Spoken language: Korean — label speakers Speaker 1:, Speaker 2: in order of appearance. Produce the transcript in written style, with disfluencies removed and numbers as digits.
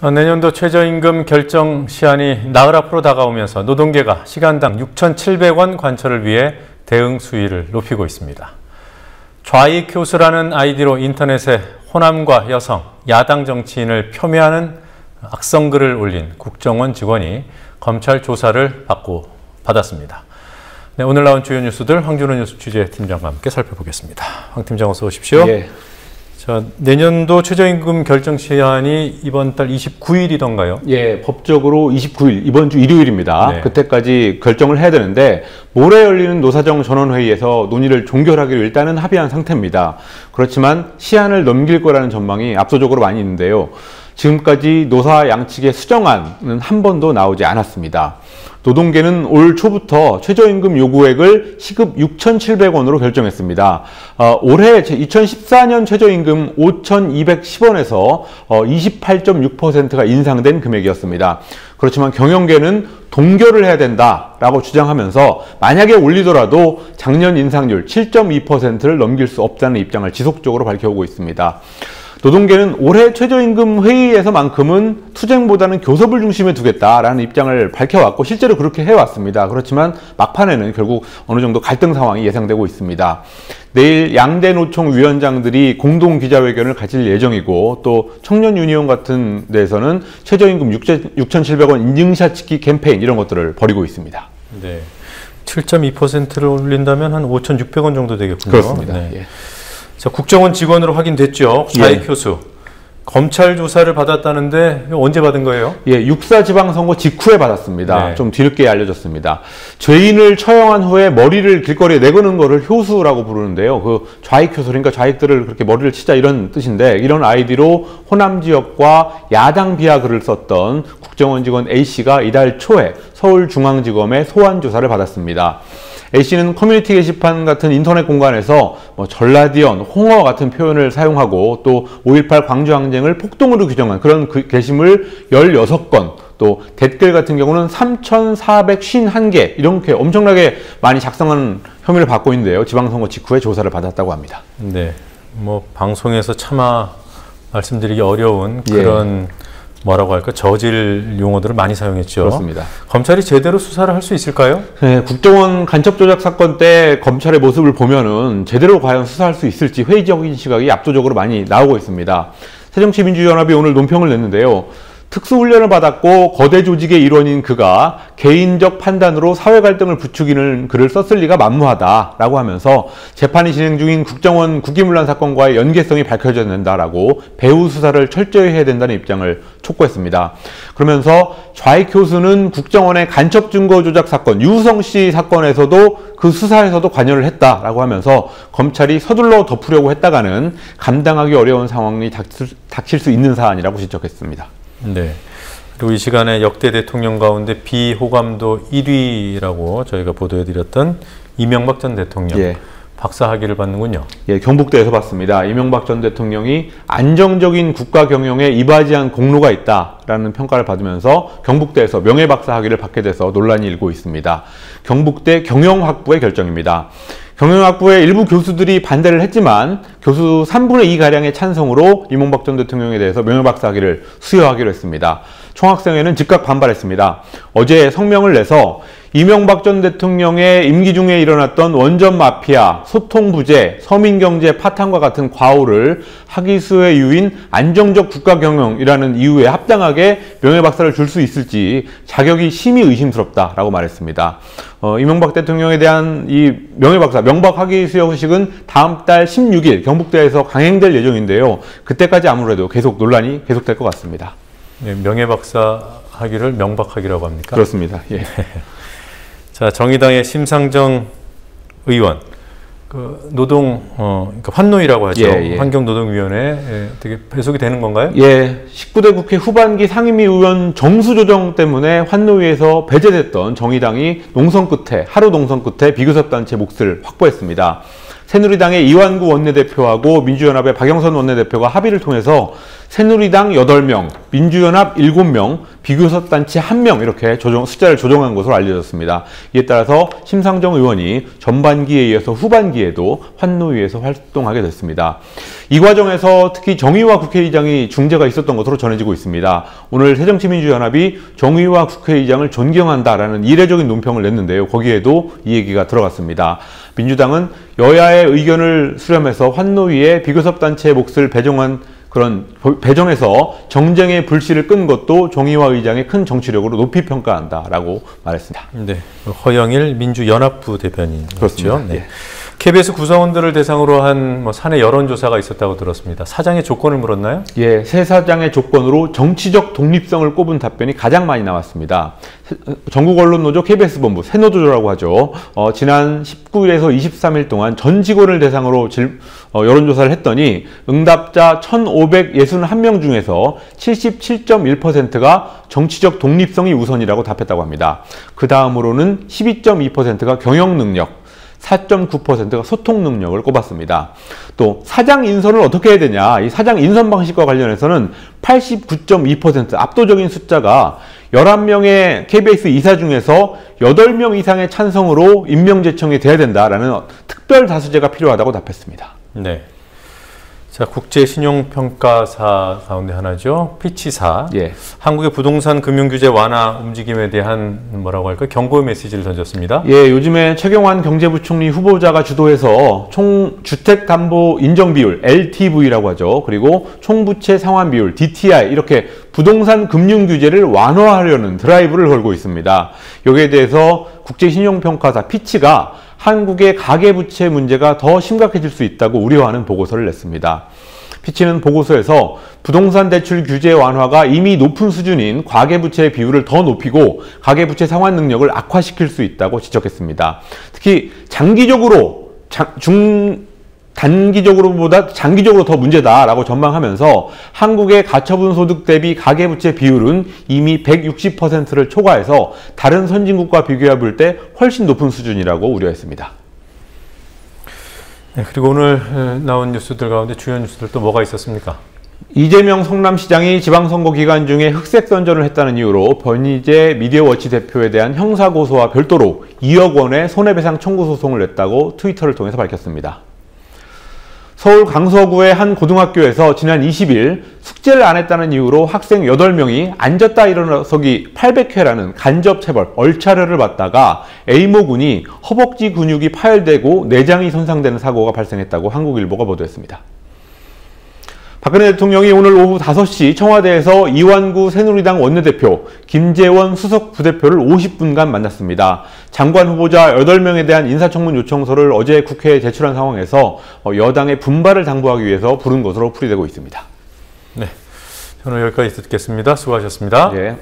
Speaker 1: 내년도 최저임금 결정 시한이 나흘 앞으로 다가오면서 노동계가 시간당 6,700원 관철을 위해 대응 수위를 높이고 있습니다. 좌익 교수라는 아이디로 인터넷에 호남과 여성, 야당 정치인을 폄훼하는 악성글을 올린 국정원 직원이 검찰 조사를 받았습니다. 네, 오늘 나온 주요 뉴스들 황준호 뉴스 취재팀장과 함께 살펴보겠습니다. 황 팀장 어서 오십시오.
Speaker 2: 예.
Speaker 1: 자, 내년도 최저임금 결정 시한이 이번 달 29일이던가요?
Speaker 2: 예, 법적으로 29일, 이번 주 일요일입니다.
Speaker 1: 네.
Speaker 2: 그때까지 결정을 해야 되는데 모레 열리는 노사정 전원회의에서 논의를 종결하기로 일단은 합의한 상태입니다. 그렇지만 시한을 넘길 거라는 전망이 압도적으로 많이 있는데요. 지금까지 노사 양측의 수정안은 한 번도 나오지 않았습니다. 노동계는 올 초부터 최저임금 요구액을 시급 6,700원으로 결정했습니다. 올해 2014년 최저임금 5,210원에서 28.6%가 인상된 금액이었습니다. 그렇지만 경영계는 동결을 해야 된다라고 주장하면서 만약에 올리더라도 작년 인상률 7.2%를 넘길 수 없다는 입장을 지속적으로 밝혀오고 있습니다. 노동계는 올해 최저임금 회의에서만큼은 투쟁보다는 교섭을 중심에 두겠다라는 입장을 밝혀왔고 실제로 그렇게 해왔습니다. 그렇지만 막판에는 결국 어느 정도 갈등 상황이 예상되고 있습니다. 내일 양대 노총 위원장들이 공동 기자회견을 가질 예정이고 또 청년 유니온 같은 데에서는 최저임금 6,700원 인증샷 찍기 캠페인 이런 것들을 벌이고 있습니다.
Speaker 1: 네, 7.2%를 올린다면 한 5,600원 정도 되겠군요.
Speaker 2: 그렇습니다.
Speaker 1: 네.
Speaker 2: 예.
Speaker 1: 자, 국정원 직원으로 확인됐죠. 좌익 교수. 검찰 조사를 받았다는데 언제 받은 거예요?
Speaker 2: 예, 6.4 지방선거 직후에 받았습니다.
Speaker 1: 네.
Speaker 2: 좀 뒤늦게 알려졌습니다. 죄인을 처형한 후에 머리를 길거리에 내거는 거를 효수라고 부르는데요. 그 좌익 효수, 그러니까 좌익들을 그렇게 머리를 치자 이런 뜻인데 이런 아이디로 호남 지역과 야당 비하 글을 썼던 국정원 직원 A씨가 이달 초에 서울중앙지검에 소환 조사를 받았습니다. A씨는 커뮤니티 게시판 같은 인터넷 공간에서 전라디언, 홍어 같은 표현을 사용하고 또 5.18 광주항쟁을 폭동으로 규정한 그런 게시물 16건, 또 댓글 같은 경우는 3,451개 이렇게 엄청나게 많이 작성한 혐의를 받고 있는데요. 지방선거 직후에 조사를 받았다고 합니다.
Speaker 1: 네, 뭐 방송에서 차마 말씀드리기 어려운 그런 뭐라고 할까 저질 용어들을 많이 사용했죠.
Speaker 2: 그렇습니다.
Speaker 1: 검찰이 제대로 수사를 할 수 있을까요?
Speaker 2: 네, 국정원 간첩 조작 사건 때 검찰의 모습을 보면은 제대로 과연 수사할 수 있을지 회의적인 시각이 압도적으로 많이 나오고 있습니다. 새정치민주연합이 오늘 논평을 냈는데요. 특수훈련을 받았고 거대 조직의 일원인 그가 개인적 판단으로 사회 갈등을 부추기는 글을 썼을 리가 만무하다라고 하면서 재판이 진행 중인 국정원 국기문란 사건과의 연계성이 밝혀져야 된다라고 배후 수사를 철저히 해야 된다는 입장을 촉구했습니다. 그러면서 좌익 교수는 국정원의 간첩 증거 조작 사건, 유우성 씨 사건에서도 그 수사에서도 관여를 했다라고 하면서 검찰이 서둘러 덮으려고 했다가는 감당하기 어려운 상황이 닥칠 수 있는 사안이라고 지적했습니다.
Speaker 1: 네. 그리고 이 시간에 역대 대통령 가운데 비호감도 1위라고 저희가 보도해드렸던 이명박 전 대통령. 박사 학위를 받는군요. 예,
Speaker 2: 경북대에서 받습니다. 이명박 전 대통령이 안정적인 국가 경영에 이바지한 공로가 있다라는 평가를 받으면서 경북대에서 명예박사 학위를 받게 돼서 논란이 일고 있습니다. 경북대 경영학부의 결정입니다. 경영학부의 일부 교수들이 반대를 했지만 교수 3분의 2가량의 찬성으로 이명박 전 대통령에 대해서 명예박사 학위를 수여하기로 했습니다. 총학생회는 즉각 반발했습니다. 어제 성명을 내서 이명박 전 대통령의 임기 중에 일어났던 원전 마피아, 소통 부재, 서민경제 파탄과 같은 과오를 학위 수여 이유인 안정적 국가 경영이라는 이유에 합당하게 명예박사를 줄 수 있을지 자격이 심히 의심스럽다라고 말했습니다. 이명박 대통령에 대한 이 명예박사, 명박 학위 수여 소식은 다음 달 16일 경북대에서 강행될 예정인데요. 그때까지 아무래도 계속 논란이 계속될 것 같습니다.
Speaker 1: 네, 명예박사 학위를 명박학위라고 합니까?
Speaker 2: 그렇습니다. 예.
Speaker 1: 자, 정의당의 심상정 의원, 그 노동 그러니까 환노위라고 하죠. 환경노동위원회 되게 배속이 되는 건가요?
Speaker 2: 예, 19대 국회 후반기 상임위 의원 정수 조정 때문에 환노위에서 배제됐던 정의당이 농성 끝에 하루 농성 끝에 비교섭단체 몫을 확보했습니다. 새누리당의 이완구 원내대표하고 민주연합의 박영선 원내대표가 합의를 통해서 새누리당 8명, 민주연합 7명, 비교섭단체 1명 이렇게 숫자를 조정한 것으로 알려졌습니다. 이에 따라서 심상정 의원이 전반기에 이어서 후반기에도 환노위에서 활동하게 됐습니다. 이 과정에서 특히 정의화 국회의장이 중재가 있었던 것으로 전해지고 있습니다. 오늘 새정치민주연합이 정의화 국회의장을 존경한다라는 이례적인 논평을 냈는데요. 거기에도 이 얘기가 들어갔습니다. 민주당은 여야의 의견을 수렴해서 환노위에 비교섭단체의 몫을 배정해서 정쟁의 불씨를 끈 것도 정의화 의장의 큰 정치력으로 높이 평가한다라고 말했습니다.
Speaker 1: 네, 허영일 민주연합부 대변인
Speaker 2: 그렇죠.
Speaker 1: 네. KBS 구성원들을 대상으로 한 사내 여론조사가 있었다고 들었습니다. 사장의 조건을 물었나요?
Speaker 2: 예, 새 사장의 조건으로 정치적 독립성을 꼽은 답변이 가장 많이 나왔습니다. 전국언론노조 KBS본부, 새노조라고 하죠. 지난 19일에서 23일 동안 전 직원을 대상으로 여론조사를 했더니 응답자 1,561명 중에서 77.1%가 정치적 독립성이 우선이라고 답했다고 합니다. 그 다음으로는 12.2%가 경영능력, 4.9%가 소통 능력을 꼽았습니다. 또 사장 인선을 어떻게 해야 되냐, 이 사장 인선 방식과 관련해서는 89.2% 압도적인 숫자가 11명의 KBS 이사 중에서 8명 이상의 찬성으로 임명 제청이 돼야 된다라는 특별 다수제가 필요하다고 답했습니다.
Speaker 1: 네. 자, 국제신용평가사 가운데 하나죠. 피치사.
Speaker 2: 예.
Speaker 1: 한국의 부동산 금융규제 완화 움직임에 대한 뭐라고 할까요? 경고 메시지를 던졌습니다.
Speaker 2: 예, 요즘에 최경환 경제부총리 후보자가 주도해서 총주택담보인정비율 LTV라고 하죠. 그리고 총부채 상환비율 DTI 이렇게 부동산 금융규제를 완화하려는 드라이브를 걸고 있습니다. 여기에 대해서 국제신용평가사 피치가 한국의 가계부채 문제가 더 심각해질 수 있다고 우려하는 보고서를 냈습니다. 피치는 보고서에서 부동산 대출 규제 완화가 이미 높은 수준인 과계부채의 비율을 더 높이고 가계부채 상환 능력을 악화시킬 수 있다고 지적했습니다. 특히 단기적으로보다 장기적으로 더 문제다라고 전망하면서 한국의 가처분 소득 대비 가계부채 비율은 이미 160%를 초과해서 다른 선진국과 비교해 볼 때 훨씬 높은 수준이라고 우려했습니다.
Speaker 1: 네, 그리고 오늘 나온 뉴스들 가운데 주요 뉴스들 또 뭐가 있었습니까?
Speaker 2: 이재명 성남시장이 지방선거 기간 중에 흑색 선전을 했다는 이유로 변희재 미디어워치 대표에 대한 형사고소와 별도로 2억 원의 손해배상 청구 소송을 냈다고 트위터를 통해서 밝혔습니다. 서울 강서구의 한 고등학교에서 지난 20일 숙제를 안 했다는 이유로 학생 8명이 앉았다 일어서기 800회라는 간접체벌, 얼차려를 받다가 A모 군이 허벅지 근육이 파열되고 내장이 손상되는 사고가 발생했다고 한국일보가 보도했습니다. 박근혜 대통령이 오늘 오후 5시 청와대에서 이완구 새누리당 원내대표, 김재원 수석 부대표를 50분간 만났습니다. 장관 후보자 8명에 대한 인사청문 요청서를 어제 국회에 제출한 상황에서 여당의 분발을 당부하기 위해서 부른 것으로 풀이되고 있습니다.
Speaker 1: 네, 저는 여기까지 듣겠습니다. 수고하셨습니다.
Speaker 2: 예.